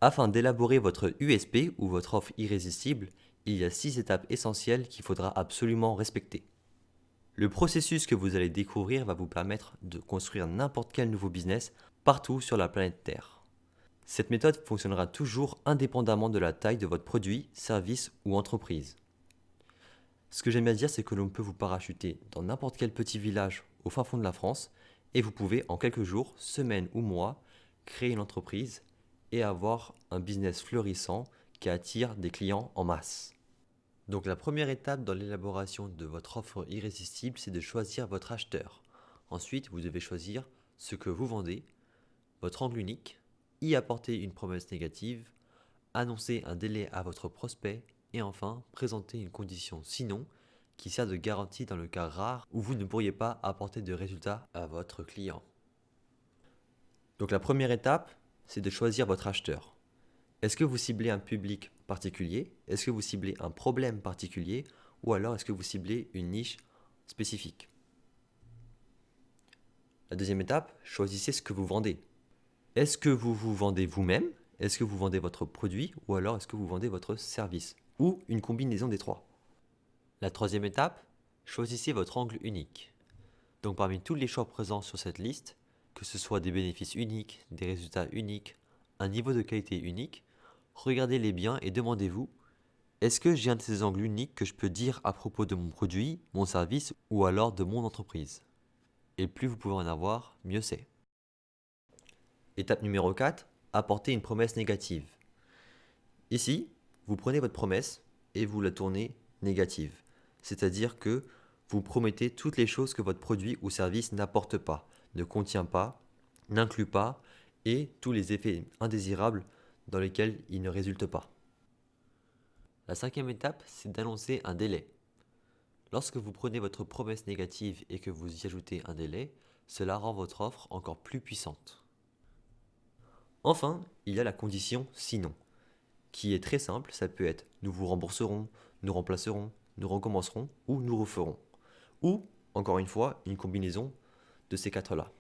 Afin d'élaborer votre USP ou votre offre irrésistible, il y a 6 étapes essentielles qu'il faudra absolument respecter. Le processus que vous allez découvrir va vous permettre de construire n'importe quel nouveau business partout sur la planète Terre. Cette méthode fonctionnera toujours indépendamment de la taille de votre produit, service ou entreprise. Ce que j'aime bien dire, c'est que l'on peut vous parachuter dans n'importe quel petit village au fin fond de la France et vous pouvez en quelques jours, semaines ou mois créer une entreprise et avoir un business fleurissant qui attire des clients en masse. Donc la première étape dans l'élaboration de votre offre irrésistible, c'est de choisir votre acheteur. Ensuite, vous devez choisir ce que vous vendez, votre angle unique, y apporter une promesse négative, annoncer un délai à votre prospect et enfin présenter une condition sinon qui sert de garantie dans le cas rare où vous ne pourriez pas apporter de résultat à votre client. Donc la première étape, c'est de choisir votre acheteur. Est-ce que vous ciblez un public particulier? Est-ce que vous ciblez un problème particulier? Ou alors est-ce que vous ciblez une niche spécifique? La deuxième étape, choisissez ce que vous vendez. Est-ce que vous vous vendez vous-même? Est-ce que vous vendez votre produit? Ou alors est-ce que vous vendez votre service? Ou une combinaison des trois? La troisième étape, choisissez votre angle unique. Donc parmi tous les choix présents sur cette liste, que ce soit des bénéfices uniques, des résultats uniques, un niveau de qualité unique, regardez-les bien et demandez-vous, est-ce que j'ai un de ces angles uniques que je peux dire à propos de mon produit, mon service ou alors de mon entreprise? Et plus vous pouvez en avoir, mieux c'est. Étape numéro 4, apporter une promesse négative. Ici, vous prenez votre promesse et vous la tournez négative. C'est-à-dire que vous promettez toutes les choses que votre produit ou service n'apporte pas, ne contient pas, n'inclut pas et tous les effets indésirables dans lesquels il ne résulte pas. La cinquième étape, c'est d'annoncer un délai. Lorsque vous prenez votre promesse négative et que vous y ajoutez un délai, cela rend votre offre encore plus puissante. Enfin, il y a la condition sinon, qui est très simple, ça peut être nous vous rembourserons, nous remplacerons, nous recommencerons ou nous referons. Ou, encore une fois, une combinaison de ces quatre-là.